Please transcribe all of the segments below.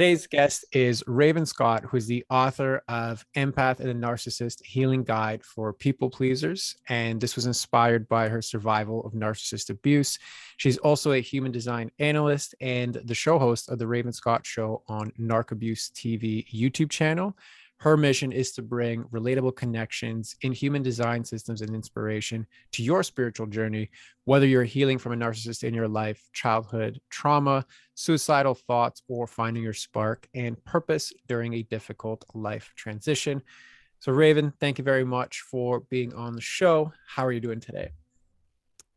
Today's guest is Raven Scott, who is the author of Empath and The Narcissist Healing Guide for People Pleasers. And this was inspired by her survival of narcissist abuse. She's also a human design analyst and the show host of the Raven Scott Show on Narc Abuse TV YouTube channel. Her mission is to bring relatable connections in human design systems and inspiration to your spiritual journey, whether you're healing from a narcissist in your life, childhood trauma, suicidal thoughts, or finding your spark and purpose during a difficult life transition. So, Raven, thank you very much for being on the show. How are you doing today?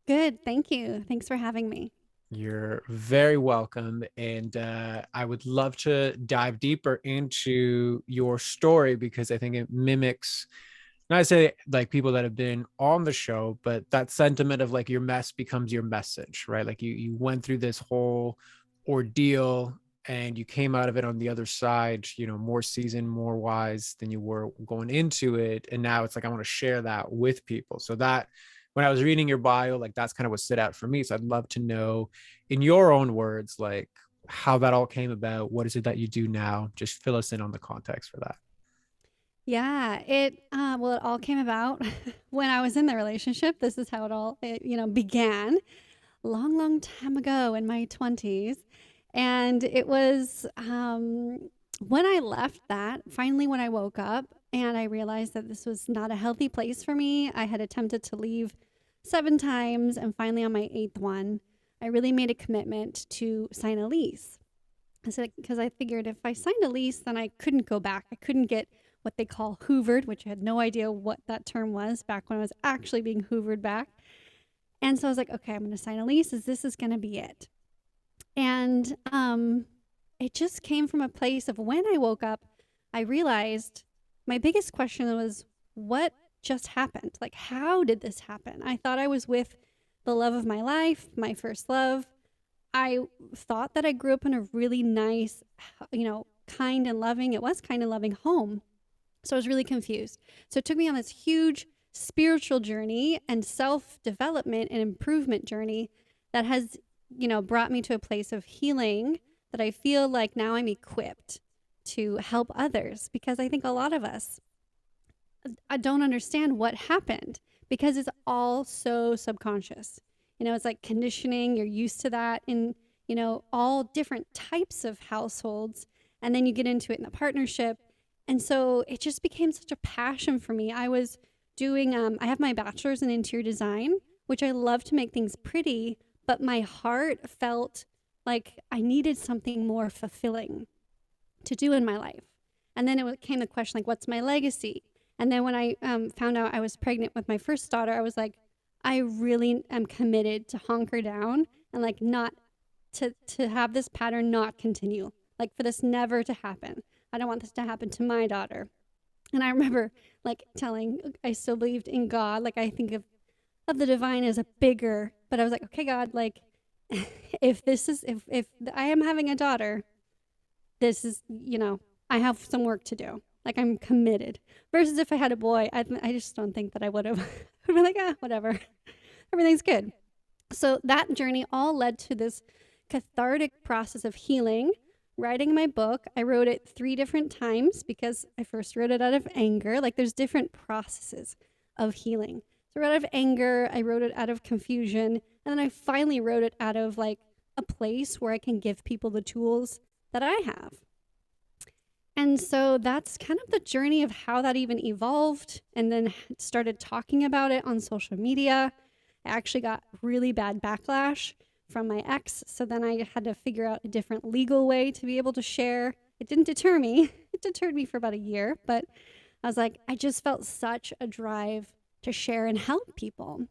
Good. Thank you. Thanks for having me. You're very welcome. And I would love to dive deeper into your story because I think it mimics, not to say like people that have been on the show, but that sentiment of like your mess becomes your message, right? Like you went through this whole ordeal and you came out of it on the other side, more seasoned, more wise than you were going into it. And now it's like, I want to share that with people. So that when I was reading your bio, like that's kind of what stood out for me. So I'd love to know in your own words, like how that all came about. What is it that you do now? Just fill us in on the context for that. Yeah, it all came about when I was in the relationship. This is how it began long time ago in my 20s. And it was when I left that, finally when I woke up and I realized that this was not a healthy place for me. I had attempted to leave 7 times, and finally on my 8th one, I really made a commitment to sign a lease. I said, because I figured if I signed a lease, then I couldn't go back. I couldn't get what they call hoovered, which I had no idea what that term was back when I was actually being hoovered back. And so I was like, okay, I'm going to sign a lease. This is going to be it. And it just came from a place of when I woke up, I realized my biggest question was, what just happened? Like, how did this happen? I thought I was with the love of my life, my first love. I thought that I grew up in a really nice, kind and loving home. So I was really confused. So it took me on this huge spiritual journey and self-development and improvement journey that has, brought me to a place of healing that I feel like now I'm equipped to help others, because I think a lot of us, I don't understand what happened because it's all so subconscious. It's like conditioning. You're used to that in, all different types of households. And then you get into it in a partnership. And so it just became such a passion for me. I was doing, I have my bachelor's in interior design, which I love to make things pretty, but my heart felt like I needed something more fulfilling to do in my life. And then it came the question, like, what's my legacy? And then when I found out I was pregnant with my first daughter, I was like, I really am committed to hunker down and like not to have this pattern not continue, like for this never to happen. I don't want this to happen to my daughter. And I remember like I still believed in God. Like I think of the divine as a bigger, but I was like, okay, God, like if I am having a daughter, this is, I have some work to do. Like I'm committed. Versus if I had a boy, I just don't think that I would have. I'd be like, whatever. Everything's good. So that journey all led to this cathartic process of healing. Writing my book, I wrote it 3 different times because I first wrote it out of anger. Like there's different processes of healing. So I wrote out of anger, I wrote it out of confusion, and then I finally wrote it out of like a place where I can give people the tools that I have. And so that's kind of the journey of how that even evolved, and then started talking about it on social media. I actually got really bad backlash from my ex, so then I had to figure out a different legal way to be able to share. It didn't deter me. It deterred me for about a year, but I was like, I just felt such a drive to share and help people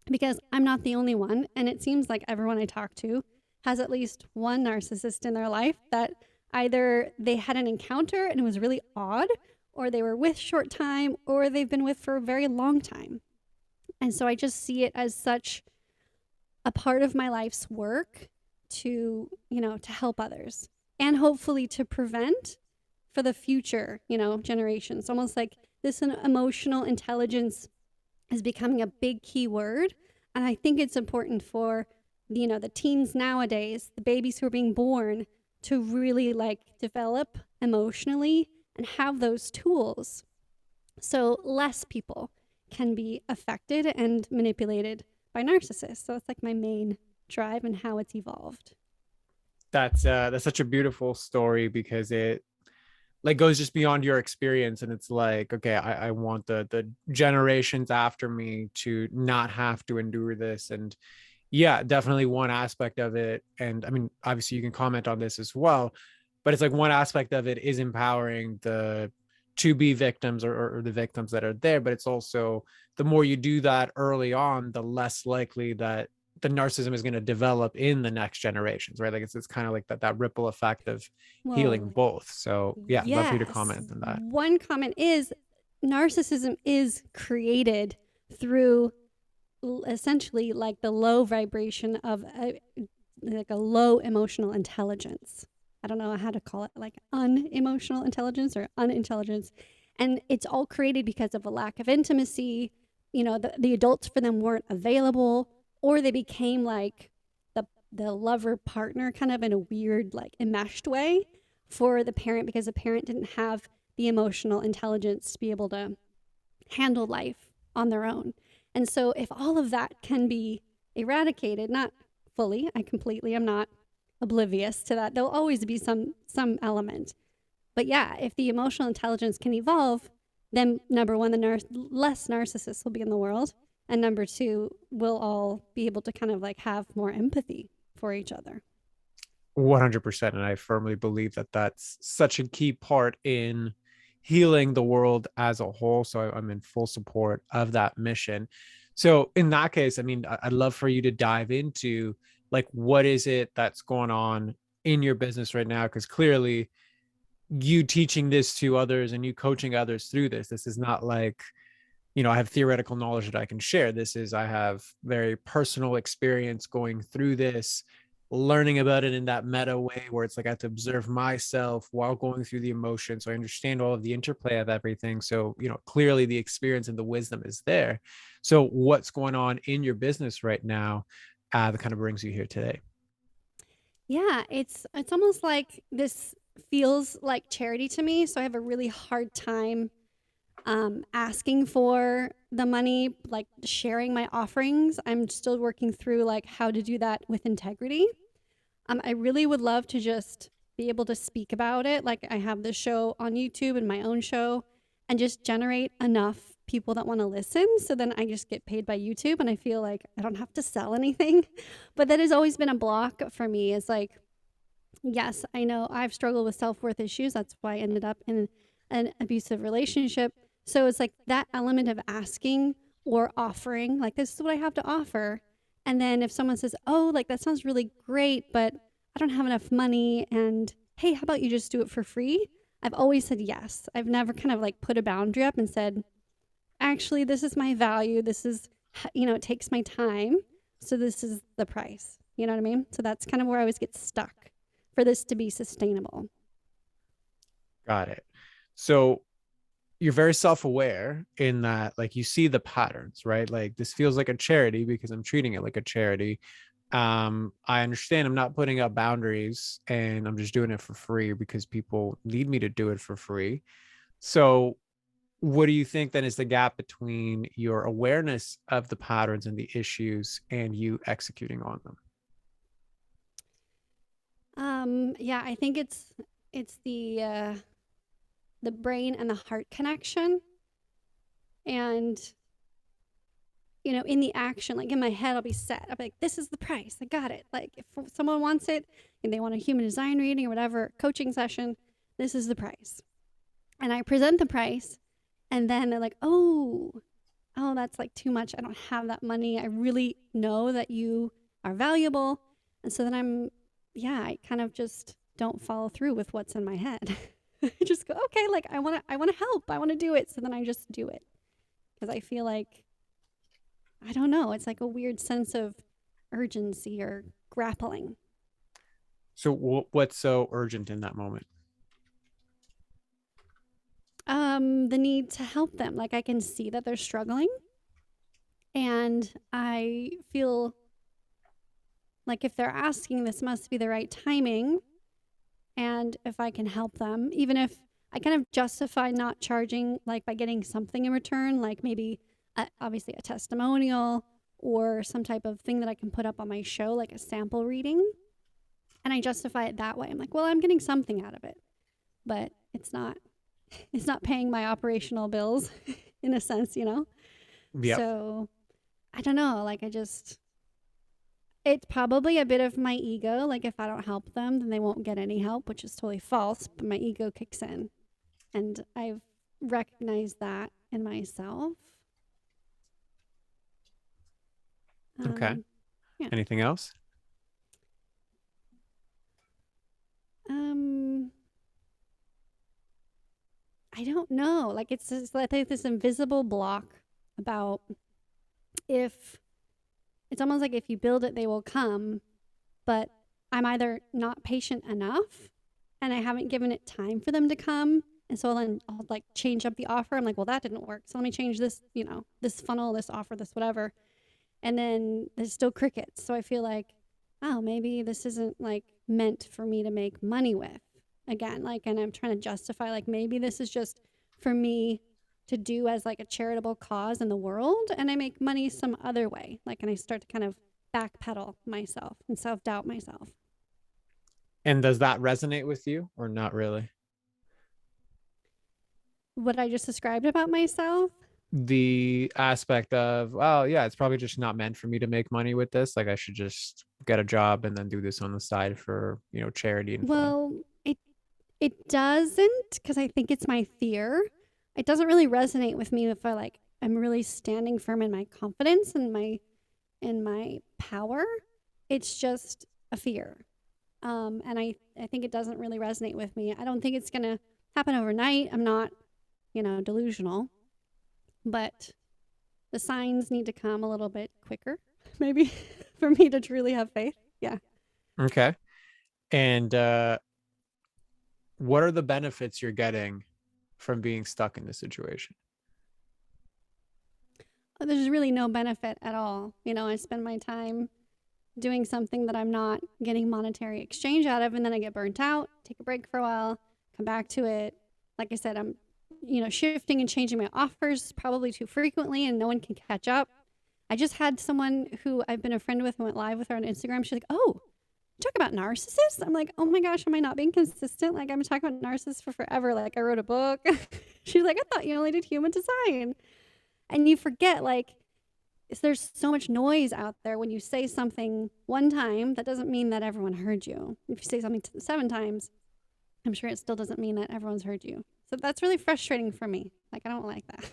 because I'm not the only one, and it seems like everyone I talk to has at least one narcissist in their life that either they had an encounter and it was really odd, or they were with short time, or they've been with for a very long time. And so I just see it as such a part of my life's work to, to help others and hopefully to prevent for the future, generations. Almost like this emotional intelligence is becoming a big key word. And I think it's important for, the teens nowadays, the babies who are being born, to really like develop emotionally and have those tools so less people can be affected and manipulated by narcissists. So it's like my main drive and how it's evolved. That's such a beautiful story because it like goes just beyond your experience, and it's like, okay, I want the generations after me to not have to endure this. And yeah, definitely one aspect of it, and I mean, obviously you can comment on this as well, but it's like one aspect of it is empowering the to be victims, or the victims that are there, but it's also the more you do that early on, the less likely that the narcissism is going to develop in the next generations, right? Like it's kind of like that ripple effect of healing Well, both. So yeah, love for you to yes. comment on that. One comment is narcissism is created through essentially like the low vibration of like a low emotional intelligence. I don't know how to call it, like unemotional intelligence or unintelligence. And it's all created because of a lack of intimacy. You know, the adults for them weren't available, or they became like the lover partner kind of in a weird, like enmeshed way for the parent because the parent didn't have the emotional intelligence to be able to handle life on their own. And so if all of that can be eradicated, not fully, I'm not oblivious to that. There'll always be some element. But yeah, if the emotional intelligence can evolve, then number one, less narcissists will be in the world. And number two, we'll all be able to kind of like have more empathy for each other. 100%. And I firmly believe that that's such a key part in healing the world as a whole. So I'm in full support of that mission. So in that case, I mean, I'd love for you to dive into like, what is it that's going on in your business right now? Because clearly you teaching this to others and you coaching others through this is not like, I have theoretical knowledge that I can share. I have very personal experience going through this, learning about it in that meta way where it's like I have to observe myself while going through the emotions. So I understand all of the interplay of everything. So, clearly the experience and the wisdom is there. So what's going on in your business right now that kind of brings you here today? Yeah, it's almost like this feels like charity to me. So I have a really hard time asking for the money, like sharing my offerings. I'm still working through like how to do that with integrity. I really would love to just be able to speak about it. Like I have this show on YouTube and my own show, and just generate enough people that want to listen. So then I just get paid by YouTube and I feel like I don't have to sell anything. But that has always been a block for me. Is like, yes, I know I've struggled with self-worth issues. That's why I ended up in an abusive relationship. So it's like that element of asking or offering, like, this is what I have to offer. And then if someone says, oh, like, that sounds really great, but I don't have enough money. And hey, how about you just do it for free? I've always said yes. I've never kind of like put a boundary up and said, actually, this is my value. This is, it takes my time. So this is the price. You know what I mean? So that's kind of where I always get stuck for this to be sustainable. Got it. So you're very self-aware in that, like, you see the patterns, right? Like, this feels like a charity because I'm treating it like a charity. I understand I'm not putting up boundaries and I'm just doing it for free because people need me to do it for free. So what do you think then is the gap between your awareness of the patterns and the issues and you executing on them? Yeah, I think it's the brain and the heart connection. And in the action, like in my head, I'll be set. I'll be like, this is the price. I got it. Like if someone wants it and they want a human design reading or whatever, coaching session, this is the price. And I present the price, and then they're like, oh, that's like too much. I don't have that money. I really know that you are valuable. And so then I kind of just don't follow through with what's in my head. I just go, okay, like I want to help. I want to do it. So then I just do it because I feel like, I don't know, it's like a weird sense of urgency or grappling. So what's so urgent in that moment? The need to help them. Like I can see that they're struggling, and I feel like if they're asking, this must be the right timing. And if I can help them, even if I kind of justify not charging, like by getting something in return, like maybe obviously a testimonial or some type of thing that I can put up on my show, like a sample reading. And I justify it that way. I'm like, well, I'm getting something out of it, but it's not paying my operational bills in a sense, you know? Yep. So I don't know. It's probably a bit of my ego. Like, if I don't help them, then they won't get any help, which is totally false. But my ego kicks in. And I've recognized that in myself. Okay. Yeah. Anything else? Um, I don't know. Like, it's just like this invisible block about if it's almost like if you build it, they will come. But I'm either not patient enough and I haven't given it time for them to come. And so then I'll like change up the offer. I'm like, well, that didn't work. So let me change this, this funnel, this offer, this whatever. And then there's still crickets. So I feel like, oh, maybe this isn't like meant for me to make money with again. Like, and I'm trying to justify, like, maybe this is just for me to do as like a charitable cause in the world. And I make money some other way. Like, and I start to kind of backpedal myself and self-doubt myself. And does that resonate with you or not really? What I just described about myself. The aspect of, oh yeah, it's probably just not meant for me to make money with this. Like I should just get a job and then do this on the side for, charity and fun. Well, it doesn't, because I think it's my fear. It doesn't really resonate with me if I'm really standing firm in my confidence and my power. It's just a fear. And I think it doesn't really resonate with me. I don't think it's gonna happen overnight. I'm not, delusional. But the signs need to come a little bit quicker, maybe, for me to truly have faith. Yeah. Okay. And what are the benefits you're getting from being stuck in this situation? There's really no benefit at all. I spend my time doing something that I'm not getting monetary exchange out of, and then I get burnt out, take a break for a while, come back to it. Like I said, I'm, shifting and changing my offers probably too frequently, and no one can catch up. I just had someone who I've been a friend with and went live with her on Instagram. She's like, oh, talk about narcissists? I'm like, oh my gosh, am I not being consistent? Like, I've been talking about narcissists for forever. Like, I wrote a book. She's like, I thought you only did human design. And you forget, like, there's so much noise out there. When you say something one time, that doesn't mean that everyone heard you. If you say something 7 times, I'm sure it still doesn't mean that everyone's heard you. So that's really frustrating for me. Like, I don't like that.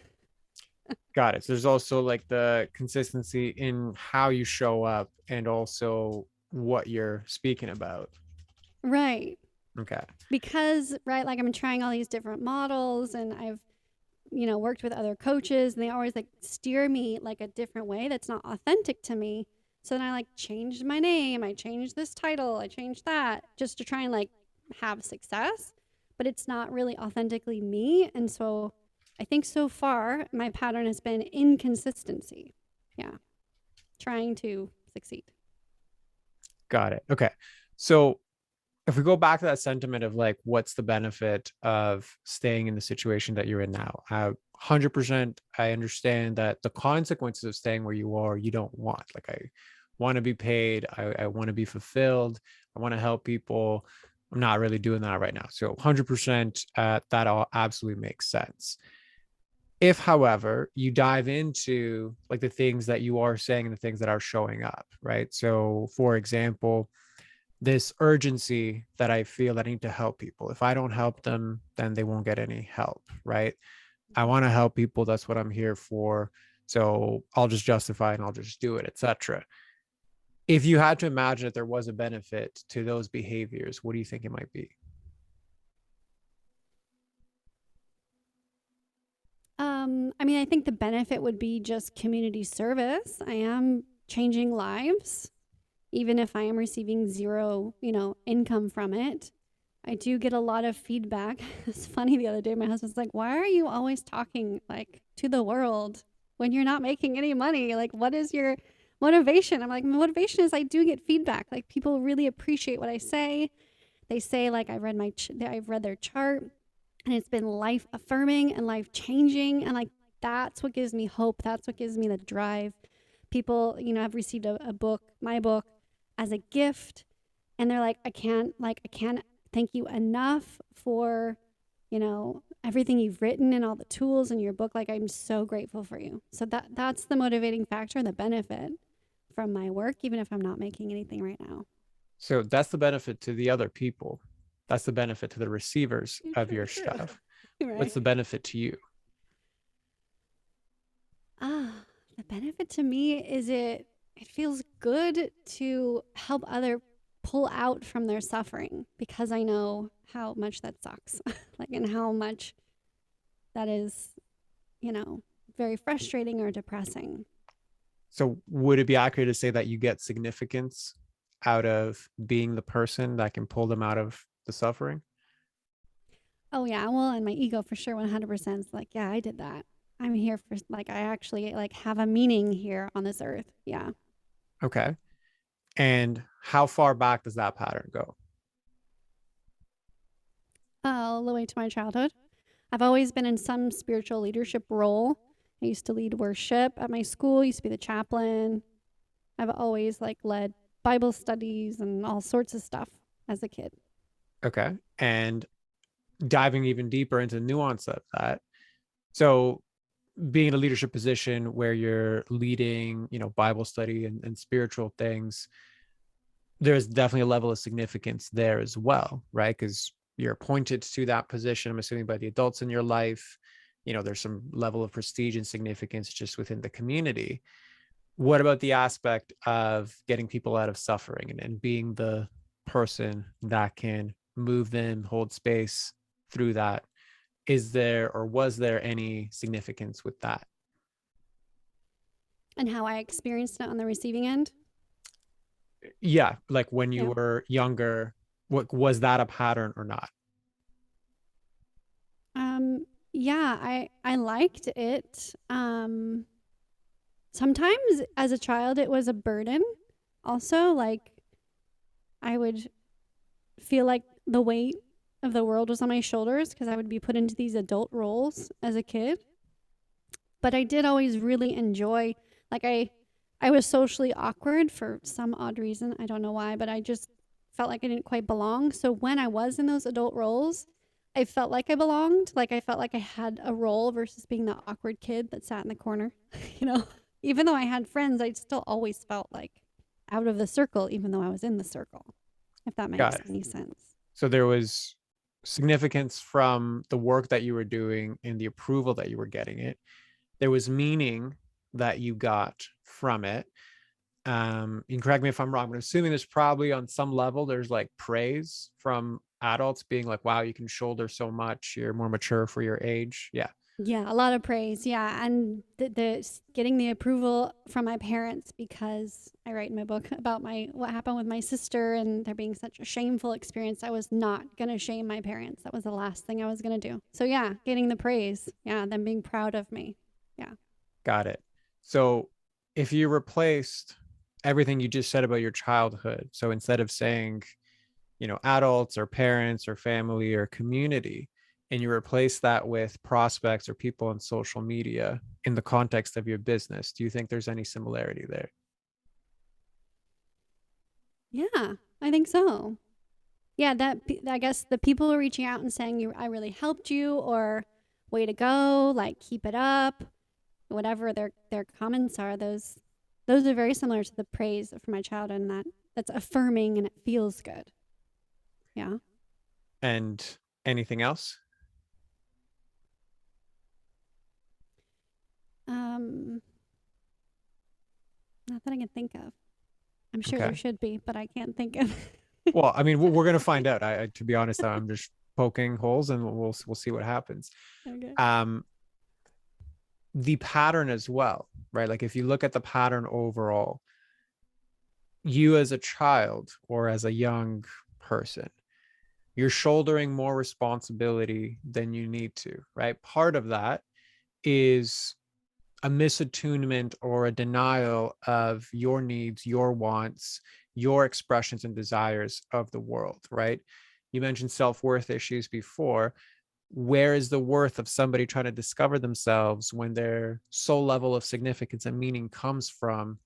Got it. So there's also like the consistency in how you show up and also what you're speaking about. Right. Okay. Because, right, like I'm trying all these different models, and I've, worked with other coaches, and they always like steer me like a different way that's not authentic to me. So then I like changed my name, I changed this title, I changed that just to try and like have success, but it's not really authentically me. And so I think so far my pattern has been inconsistency. Yeah. Trying to succeed. Got it. Okay. So if we go back to that sentiment of like, what's the benefit of staying in the situation that you're in now? 100%, I understand that the consequences of staying where you are, you don't want. Like, I want to be paid. I want to be fulfilled. I want to help people. I'm not really doing that right now. So 100%, that all absolutely makes sense. If, however, you dive into like the things that you are saying and the things that are showing up, right? So, for example, this urgency that I feel that I need to help people. If I don't help them, then they won't get any help, right? I want to help people. That's what I'm here for. So I'll just justify and I'll just do it, etc. If you had to imagine that there was a benefit to those behaviors, what do you think it might be? I mean, I think the benefit would be just community service. I am changing lives, even if I am receiving zero, income from it. I do get a lot of feedback. It's funny, the other day my husband's like, why are you always talking like to the world when you're not making any money? Like, what is your motivation? I'm like, my motivation is I do get feedback. Like, people really appreciate what I say. They say, like, I've read their chart, and it's been life affirming and life changing, and like that's what gives me hope. That's what gives me the drive. People, have received a book, my book, as a gift, and they're like, I can't thank you enough for, everything you've written and all the tools in your book. Like, I'm so grateful for you. So that's the motivating factor, the benefit from my work, even if I'm not making anything right now. So that's the benefit to the other people. That's the benefit to the receivers of your True. stuff. What's Right. the benefit to you? The benefit to me is it feels good to help other pull out from their suffering, because I know how much that sucks. Like, and how much that is, you know, very frustrating or depressing. So would it be accurate to say that you get significance out of being the person that can pull them out of the suffering? Oh yeah, well, and my ego for sure 100% is like, yeah, I did that. I'm here for, like, I actually like have a meaning here on this earth. Yeah. Okay. And how far back does that pattern go? All the way to my childhood. I've always been in some spiritual leadership role. I used to lead worship at my school, used to be the chaplain. I've always like led Bible studies and all sorts of stuff as a kid. Okay. And diving even deeper into the nuance of that. So being in a leadership position where you're leading, Bible study and spiritual things, there's definitely a level of significance there as well, right? Because you're appointed to that position, I'm assuming, by the adults in your life. There's some level of prestige and significance just within the community. What about the aspect of getting people out of suffering and being the person that can move them, hold space through that? Is there or was there any significance with that? And how I experienced it on the receiving end. Yeah, like when you Yeah. were younger, what was that a pattern or not? Yeah, I liked it. Sometimes as a child it was a burden. Also, like, I would feel like the weight of the world was on my shoulders because I would be put into these adult roles as a kid. But I did always really enjoy, like, I was socially awkward for some odd reason. I don't know why, but I just felt like I didn't quite belong. So when I was in those adult roles, I felt like I belonged. Like, I felt like I had a role versus being the awkward kid that sat in the corner. you know, Even though I had friends, I still always felt like out of the circle, even though I was in the circle, if that Got makes it. any sense. So there was significance from the work that you were doing and the approval that you were getting it. There was meaning that you got from it. You can correct me if I'm wrong, but assuming there's probably on some level, there's like praise from adults being like, wow, you can shoulder so much. You're more mature for your age. Yeah. Yeah, a lot of praise. Yeah, and the getting the approval from my parents, because I write in my book about my what happened with my sister and there being such a shameful experience. I was not gonna shame my parents. That was the last thing I was gonna do. So yeah, getting the praise. Yeah, them being proud of me. Yeah. Got it. So if you replaced everything you just said about your childhood, so instead of saying, adults or parents or family or community, and you replace that with prospects or people on social media in the context of your business, do you think there's any similarity there? Yeah, I think so. Yeah, that I guess the people are reaching out and saying, I really helped you, or way to go, like, keep it up, whatever their comments are. Those are very similar to the praise from my childhood, and that's affirming and it feels good. Yeah. And anything else? Um, Not that I can think of. I'm sure there Okay. should be, but I can't think of. Well, I mean, we're gonna find out. To be honest, I'm just poking holes, and we'll see what happens. Okay. Um, the pattern as well, right? Like if you look at the pattern overall, you as a child or as a young person, you're shouldering more responsibility than you need to, right? Part of that is a misattunement or a denial of your needs, your wants, your expressions and desires of the world, right? You mentioned self-worth issues before. Where is the worth of somebody trying to discover themselves when their sole level of significance and meaning comes from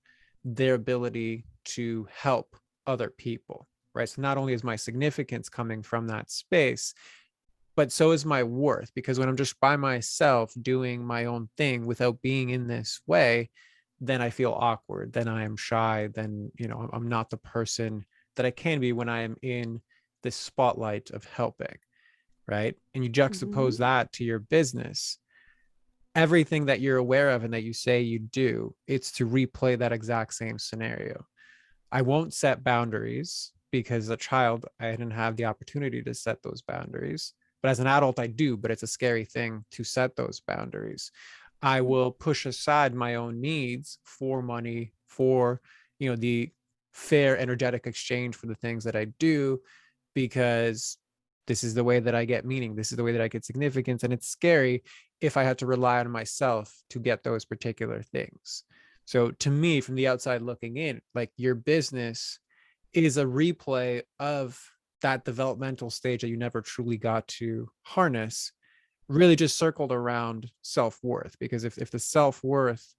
their ability to help other people, right? So not only is my significance coming from that space, but so is my worth, because when I'm just by myself doing my own thing without being in this way, then I feel awkward, then I am shy, then, I'm not the person that I can be when I am in this spotlight of helping, right? And you Mm-hmm. juxtapose that to your business, everything that you're aware of and that you say you do, it's to replay that exact same scenario. I won't set boundaries because as a child, I didn't have the opportunity to set those boundaries. But as an adult, I do, but it's a scary thing to set those boundaries. I will push aside my own needs for money, for, the fair energetic exchange for the things that I do, because this is the way that I get meaning. This is the way that I get significance. And it's scary if I have to rely on myself to get those particular things. So to me, from the outside looking in, like your business is a replay of that developmental stage that you never truly got to harness, really just circled around self-worth. Because if the self-worth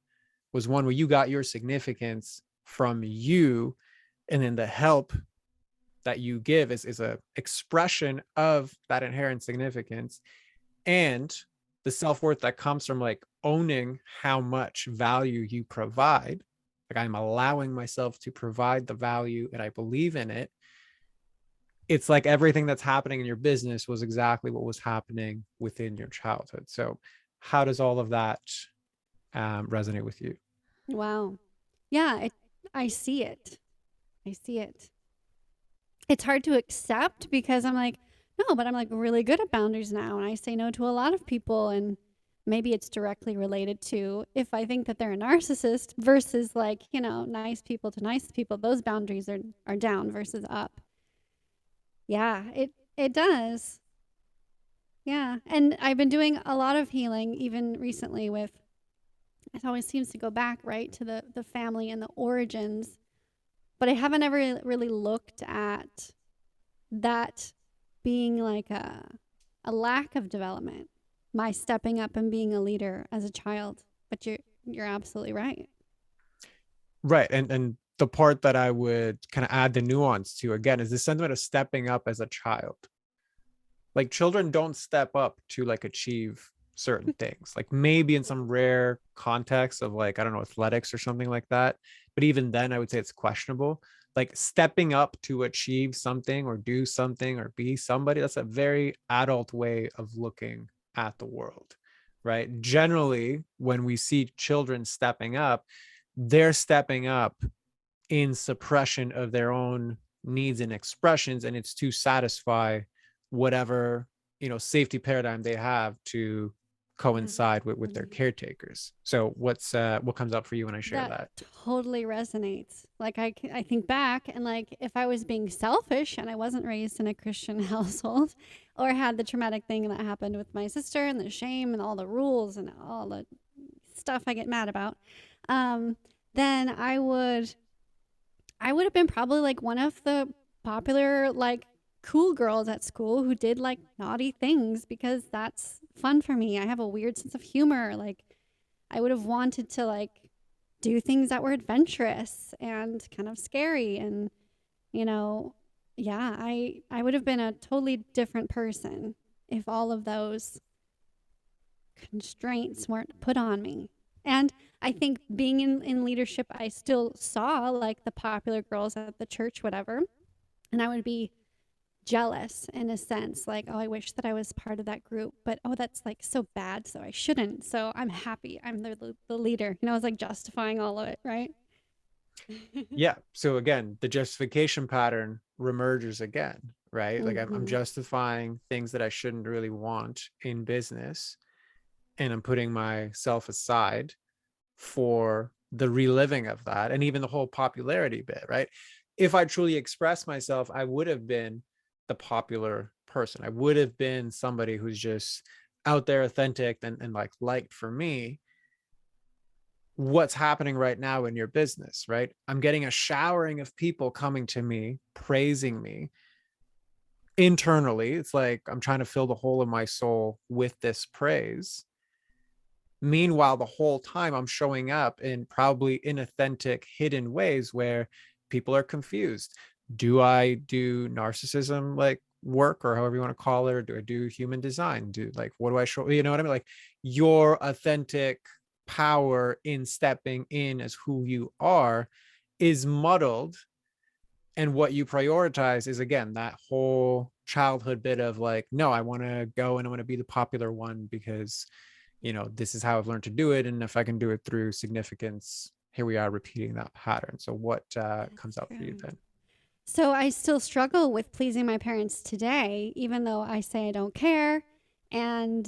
was one where you got your significance from you, and then the help that you give is a expression of that inherent significance, and the self-worth that comes from like owning how much value you provide, like I'm allowing myself to provide the value and I believe in it, it's like everything that's happening in your business was exactly what was happening within your childhood. So how does all of that resonate with you? Wow. Yeah, I see it. I see it. It's hard to accept because I'm like, no, but I'm like really good at boundaries now. And I say no to a lot of people. And maybe it's directly related to if I think that they're a narcissist versus like, nice people to nice people, those boundaries are down versus up. Yeah, it does. Yeah. And I've been doing a lot of healing even recently with it always seems to go back right to the family and the origins, but I haven't ever really looked at that being like a lack of development, my stepping up and being a leader as a child. But you're absolutely right. Right. And the part that I would kind of add the nuance to again is the sentiment of stepping up as a child. Like children don't step up to like achieve certain things, like maybe in some rare context of like, I don't know, athletics or something like that, but even then I would say it's questionable. Like stepping up to achieve something or do something or be somebody, that's a very adult way of looking at the world, right? Generally when we see children stepping up, they're stepping up in suppression of their own needs and expressions, and it's to satisfy whatever safety paradigm they have to coincide with their Mhm. caretakers. So what comes up for you when I share That that? totally resonates. Like I think back and like if I was being selfish and I wasn't raised in a Christian household or had the traumatic thing that happened with my sister and the shame and all the rules and all the stuff I get mad about, um, then I would have been probably like one of the popular like cool girls at school who did like naughty things because that's fun for me. I have a weird sense of humor. Like I would have wanted to like do things that were adventurous and kind of scary and you know, yeah, I would have been a totally different person if all of those constraints weren't put on me. And I think being in leadership, I still saw like the popular girls at the church, whatever. And I would be jealous in a sense, like, oh, I wish that I was part of that group, but oh, that's like so bad. So I shouldn't. So I'm happy. I'm the leader. I was like justifying all of it, right? Yeah, so again the justification pattern remerges again, right? Like I'm Mm-hmm. justifying things that I shouldn't really want in business, and I'm putting myself aside for the reliving of that, and even the whole popularity bit, right? If I truly expressed myself, I would have been the popular person. I would have been somebody who's just out there, authentic, and like liked for me. What's happening right now in your business, right? I'm getting a showering of people coming to me, praising me, internally, it's like I'm trying to fill the hole in my soul with this praise. Meanwhile, the whole time I'm showing up in probably inauthentic, hidden ways where people are confused. Do I do narcissism like work, or however you want to call it, or do I do human design? Do like, what do I show? You know what I mean? Like, your authentic power in stepping in as who you are is muddled, and what you prioritize is, again, that whole childhood bit of like, no, I want to go and I want to be the popular one because, this is how I've learned to do it, and if I can do it through significance, here we are repeating that pattern. So what comes That's up for you true. then? So I still struggle with pleasing my parents today, even though I say I don't care. And,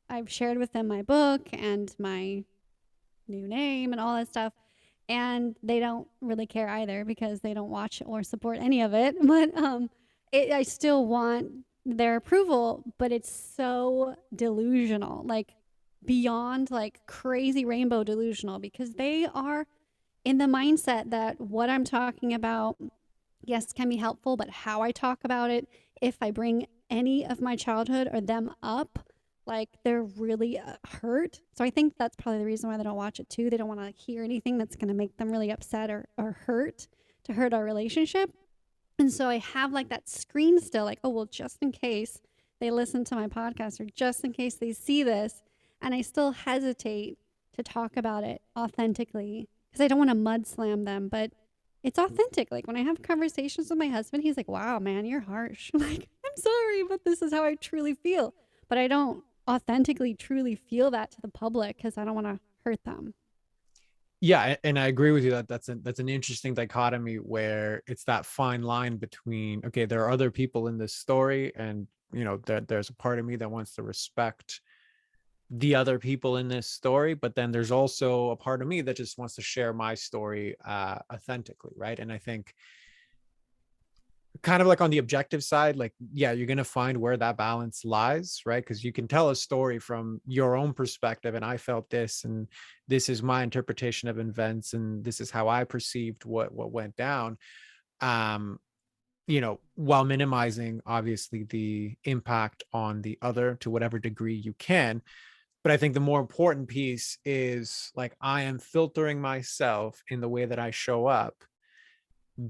I've shared with them my book and my new name and all that stuff. And they don't really care either because they don't watch or support any of it. But I still want their approval, but it's so delusional, like beyond like crazy rainbow delusional, because they are in the mindset that what I'm talking about, yes, can be helpful, but how I talk about it, if I bring any of my childhood or them up, like they're really hurt. So I think that's probably the reason why they don't watch it too. They don't want to hear anything that's going to make them really upset or hurt, to hurt our relationship. And so I have like that screen still, like, oh, well, just in case they listen to my podcast or just in case they see this. And I still hesitate to talk about it authentically because I don't want to mud slam them, but it's authentic. Like when I have conversations with my husband, he's like, wow, man, you're harsh. I'm like, I'm sorry, but this is how I truly feel. But I don't authentically, truly feel that to the public because I don't want to hurt them. Yeah, and I agree with you that that's an interesting dichotomy where it's that fine line between, okay, there are other people in this story, and there's a part of me that wants to respect the other people in this story, but then there's also a part of me that just wants to share my story authentically, right? And I think, kind of like on the objective side, like, yeah, you're going to find where that balance lies, right? Because you can tell a story from your own perspective, and I felt this, and this is my interpretation of events, and this is how I perceived what went down, while minimizing obviously the impact on the other to whatever degree you can. But I think the more important piece is, like, I am filtering myself in the way that I show up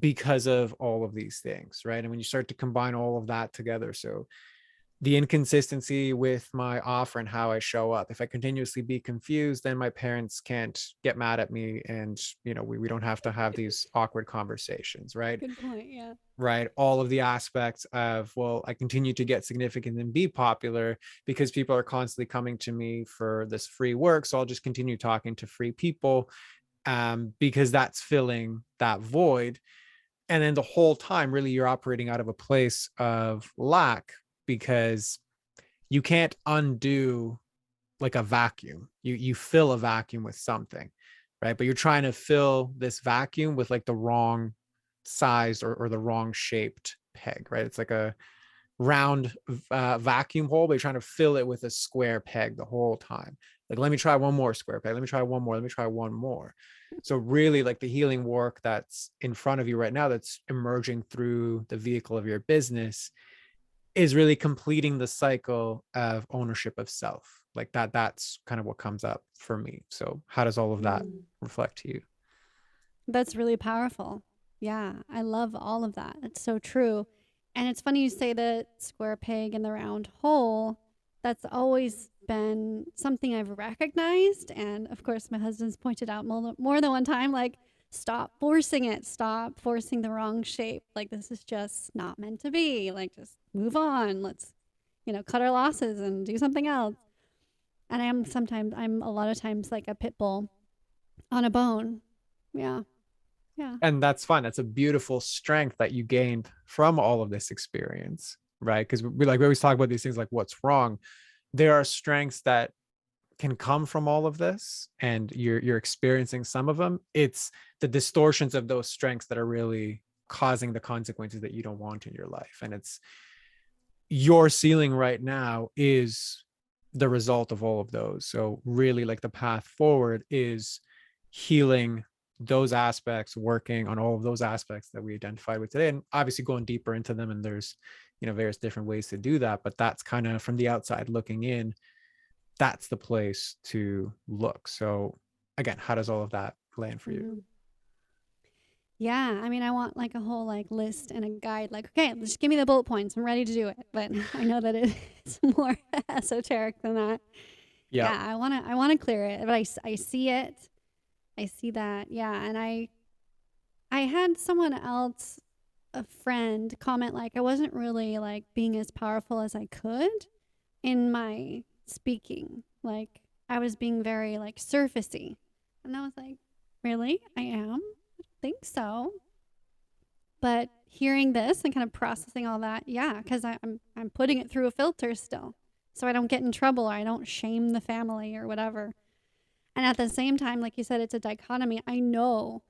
because of all of these things, right? And when you start to combine all of that together, so the inconsistency with my offer and how I show up, if I continuously be confused, then my parents can't get mad at me, and we don't have to have these awkward conversations, right? Good point. Yeah. Right, all of the aspects of, well, I continue to get significant and be popular because people are constantly coming to me for this free work, so I'll just continue talking to free people, because that's filling that void. And then the whole time, really, you're operating out of a place of lack, because you can't undo like a vacuum. You fill a vacuum with something, right? But you're trying to fill this vacuum with like the wrong sized or the wrong shaped peg, right? It's like a round vacuum hole, but you're trying to fill it with a square peg the whole time. Like, let me try one more square peg. Let me try one more. Let me try one more. So really, like, the healing work that's in front of you right now, that's emerging through the vehicle of your business, is really completing the cycle of ownership of self. Like that's kind of what comes up for me. So how does all of that Mm. reflect to you? That's really powerful. Yeah, I love all of that. It's so true. And it's funny you say the square peg in the round hole. That's always been something I've recognized. And of course, my husband's pointed out more than one time, like, stop forcing it. Stop forcing the wrong shape. Like, this is just not meant to be. Like, just move on. Let's, cut our losses and do something else. And I'm a lot of times like a pit bull on a bone. Yeah. Yeah. And that's fun. That's a beautiful strength that you gained from all of this experience, right? Because we always talk about these things like what's wrong. There are strengths that can come from all of this, and you're experiencing some of them. It's the distortions of those strengths that are really causing the consequences that you don't want in your life. And it's your ceiling right now is the result of all of those. So really, like, the path forward is healing those aspects, working on all of those aspects that we identified with today, and obviously going deeper into them. And there's various different ways to do that. But that's kind of from the outside looking in, that's the place to look. So again, how does all of that land for you? Mhm. Yeah, I mean, I want like a whole like list and a guide. Like, okay, just give me the bullet points. I'm ready to do it. But I know that it's more esoteric than that. Yeah. Yeah, I wanna clear it, but I see it. I see that. Yeah, and I had someone else, a friend, comment like I wasn't really like being as powerful as I could in my speaking. Like I was being very like surfacey. And I was like, really? I am? I don't think so. But hearing this and kind of processing all that, yeah, because I'm putting it through a filter still. So I don't get in trouble or I don't shame the family or whatever. And at the same time, like you said, it's a dichotomy. I know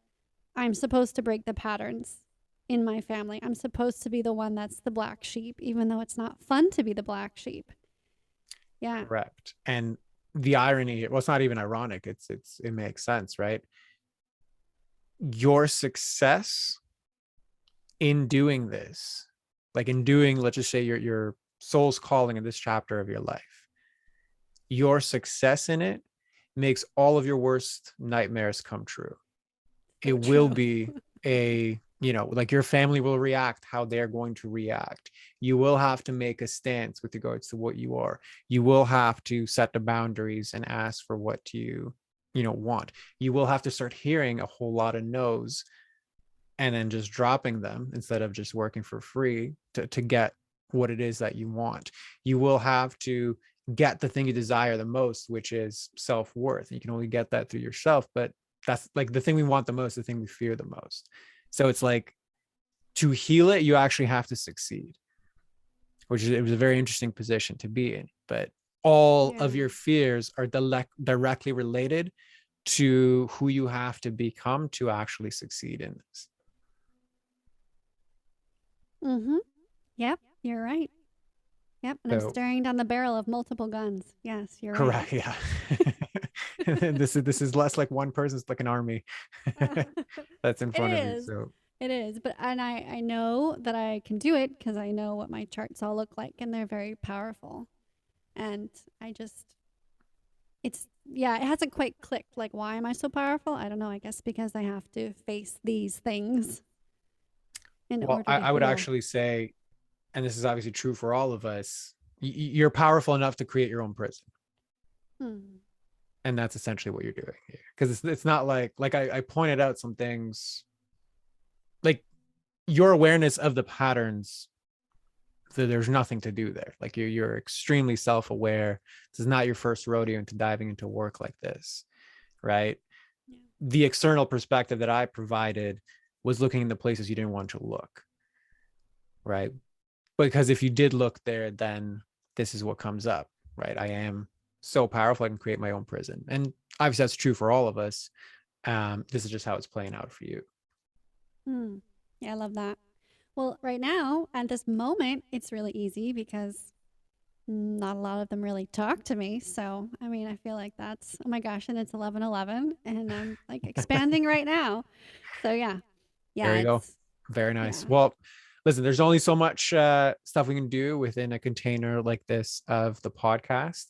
I'm supposed to break the patterns in my family. I'm supposed to be the one that's the black sheep, even though it's not fun to be the black sheep. Yeah. Correct. And the irony, well, it's not even ironic. It makes sense, right? Your success in doing this, like in doing, let's just say your soul's calling in this chapter of your life, your success in it makes all of your worst nightmares come true. It So will true. be like your family will react how they're going to react. You will have to make a stance with regards to what you are. You will have to set the boundaries and ask for what you want. You will have to start hearing a whole lot of no's and then just dropping them instead of just working for free to get what it is that you want. You will have to get the thing you desire the most, which is self-worth. You can only get that through yourself, but that's like the thing we want the most, the thing we fear the most. So it's like, to heal it, you actually have to succeed, which is, it was a very interesting position to be in. But all Yeah. of your fears are directly related to who you have to become to actually succeed in this. Mm-hmm. Yep, you're right. Yep, and I'm So staring down the barrel of multiple guns. Yes, you're right. correct, yeah. And this is less like one person, it's like an army that's in It front of you. is. So It is. But and I know that I can do it because I know what my charts all look like and they're very powerful. And I just it's yeah, it hasn't quite clicked. Like why am I so powerful? I don't know. I guess because I have to face these things in well, order I, to I would heal. actually say, and this is obviously true for all of us, you're powerful enough to create your own prison. Hmm. And that's essentially what you're doing here. Because it's not like I pointed out some things, like your awareness of the patterns, so there's nothing to do there. Like you're extremely self-aware. This is not your first rodeo into diving into work like this, right? Yeah. The external perspective that I provided was looking in the places you didn't want to look, right? Because if you did look there, then this is what comes up, right? I am so powerful, I can create my own prison. And obviously that's true for all of us. This is just how it's playing out for you. Hmm. Yeah, I love that. Well, right now, at this moment, it's really easy because not a lot of them really talk to me. So, I mean, I feel like that's, oh my gosh, and it's 11:11 and I'm like expanding right now. So, yeah. There Yeah, you go. it's, Very nice. yeah. Well, listen, there's only so much stuff we can do within a container like this of the podcast.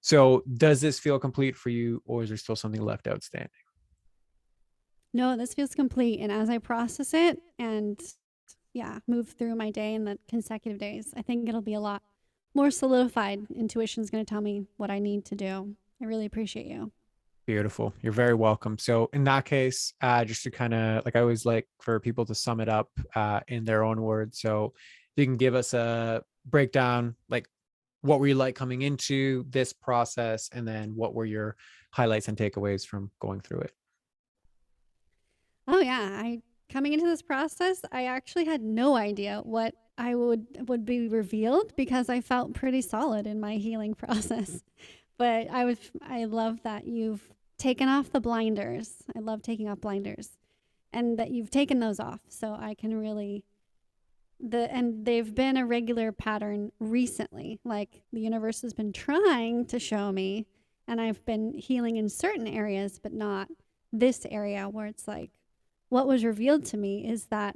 So does this feel complete for you, or is there still something left outstanding? No, this feels complete. And as I process it and, yeah, move through my day and the consecutive days, I think it'll be a lot more solidified. Intuition's going to tell me what I need to do. I really appreciate you. Beautiful. You're very welcome. So in that case, just to kind of like I always like for people to sum it up in their own words. So if you can give us a breakdown, like what were you like coming into this process, and then what were your highlights and takeaways from going through it? Oh yeah, I coming into this process, I actually had no idea what I would be revealed because I felt pretty solid in my healing process. But I love that you've taken off the blinders. I love taking off blinders and that you've taken those off so I can really and they've been a regular pattern recently. Like the universe has been trying to show me and I've been healing in certain areas but not this area where it's like what was revealed to me is that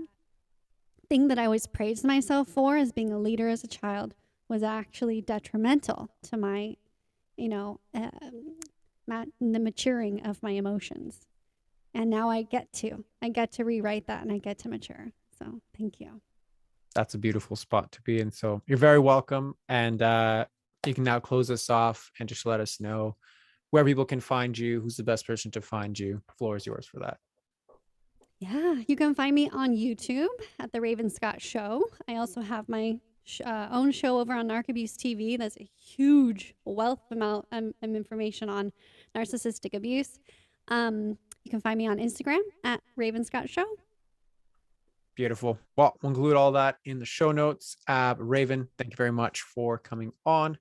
thing that I always praised myself for as being a leader as a child was actually detrimental to my, you know, the maturing of my emotions. And now I get to rewrite that and I get to mature. So thank you. That's a beautiful spot to be in. So you're very welcome. And you can now close us off and just let us know where people can find you, who's the best person to find you. Floor is yours for that. Yeah, you can find me on YouTube at The Raven Scott Show. I also have my own show over on Narc Abuse TV. That's a huge wealth amount of information on narcissistic abuse. You can find me on Instagram at Raven Scott Show. Beautiful. Well, we'll include all that in the show notes. Raven, thank you very much for coming on.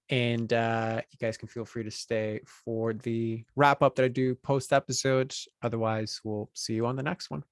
And you guys can feel free to stay for the wrap up that I do post episodes. Otherwise, we'll see you on the next one.